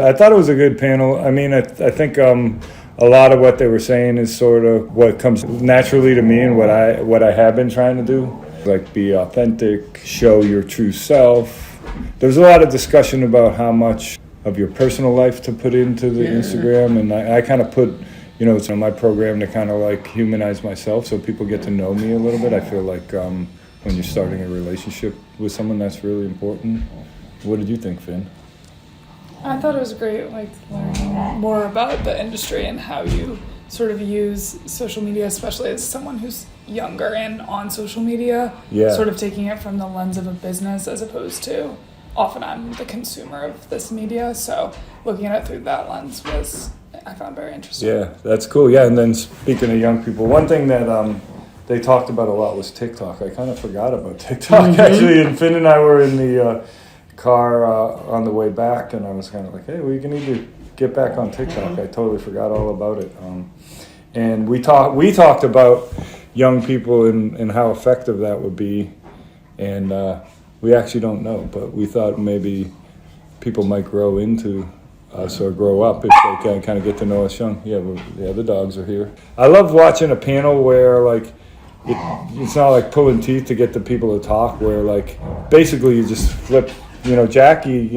I thought it was a good panel. I mean, I think a lot of what they were saying is sort of what comes naturally to me and what I have been trying to do. Like be authentic, show your true self. There's a lot of discussion about how much of your personal life to put into the Instagram, and I kind of put, it's in my program to kind of like humanize myself so people get to know me a little bit. I feel like when you're starting a relationship with someone, that's really important. What did you think, Finn? I thought it was great, like learning more about the industry and how you sort of use social media, especially as someone who's younger and on social media, sort of taking it from the lens of a business as opposed to often I'm the consumer of this media. So looking at it through that lens I found very interesting. Yeah, that's cool. Yeah, and then speaking of young people, one thing that they talked about a lot was TikTok. I kind of forgot about TikTok actually, and Finn and I were in the car on the way back, and I was kind of like, hey, we need to get back on TikTok. I totally forgot all about it. And we talked about young people and how effective that would be, and we actually don't know, but we thought maybe people might grow into us or grow up if they can kind of get to know us young. The dogs are here. I love watching a panel where like it's not like pulling teeth to get the people to talk, where like basically you just flip. Jackie,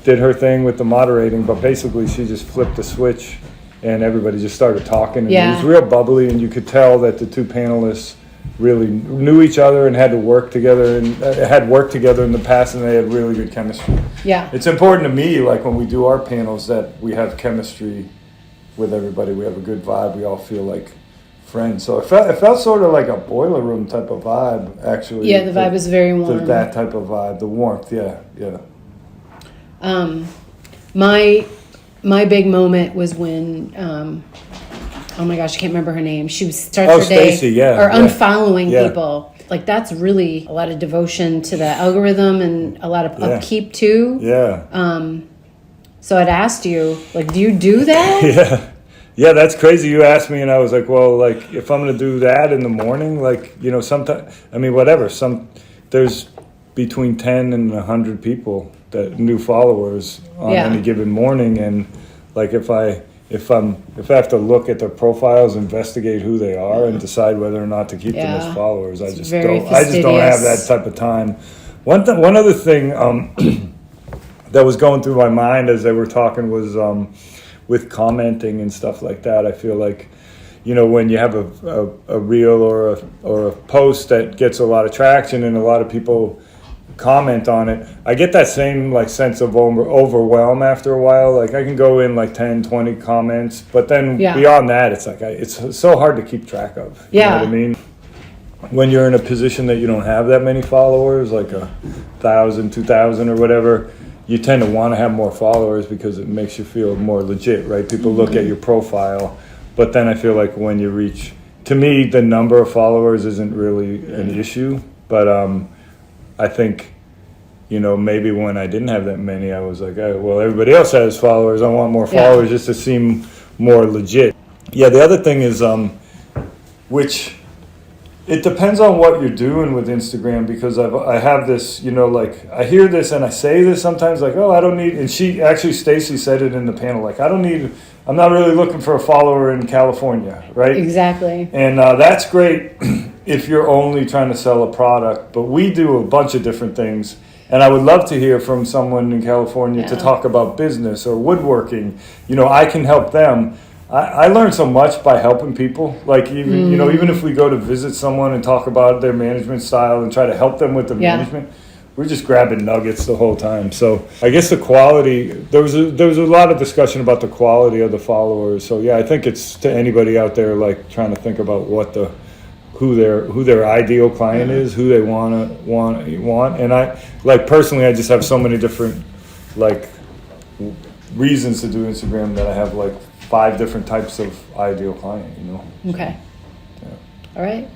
did her thing with the moderating, but basically she just flipped the switch and everybody just started talking. And it was real bubbly, and you could tell that the two panelists really knew each other and had worked together in the past, and they had really good chemistry. Yeah. It's important to me, like when we do our panels, that we have chemistry with everybody. We have a good vibe. We all feel like friends. So it felt sort of like a boiler room type of vibe, actually. Yeah, the vibe is very warm. That type of vibe, the warmth, yeah. My big moment was when, oh my gosh, I can't remember her name. She starts her day Stacey, unfollowing people. Like that's really a lot of devotion to the algorithm and a lot of upkeep too. Yeah. So I'd asked you, like, do you do that? Yeah, that's crazy. You asked me, and I was like, well, like, if I'm going to do that in the morning, like, sometimes, I mean, whatever. There's between 10 and 100 people, new followers on any given morning, and like, if I have to look at their profiles, investigate who they are, and decide whether or not to keep them as followers, I just don't have that type of time. One other thing that was going through my mind as they were talking was. With commenting and stuff like that, I feel like, when you have a reel or a post that gets a lot of traction and a lot of people comment on it, I get that same like sense of overwhelm after a while. Like I can go in like 10, 20 comments, but then beyond that, it's like it's so hard to keep track of. You know what I mean? When you're in a position that you don't have that many followers, like 1,000, 2,000 or whatever, you tend to want to have more followers because it makes you feel more legit, right? People look at your profile, but then I feel like when you reach, to me, the number of followers isn't really an issue, but I think, maybe when I didn't have that many, I was like, oh, well, everybody else has followers. I want more followers just to seem more legit. Yeah, the other thing is, which it depends on what you're doing with Instagram, because I have this, like I hear this and I say this sometimes, like, oh, I don't need, and Stacey said it in the panel, like, I'm not really looking for a follower in California, right? Exactly. And that's great if you're only trying to sell a product, but we do a bunch of different things. And I would love to hear from someone in California to talk about business or woodworking. I can help them. I learned so much by helping people. Like even even if we go to visit someone and talk about their management style and try to help them with the management, we're just grabbing nuggets the whole time. So I guess the quality, there was a lot of discussion about the quality of the followers. So I think it's to anybody out there like trying to think about who their ideal client is, who they want. And I like personally, I just have so many different like reasons to do Instagram that I have like 5 different types of ideal client, Okay. All right.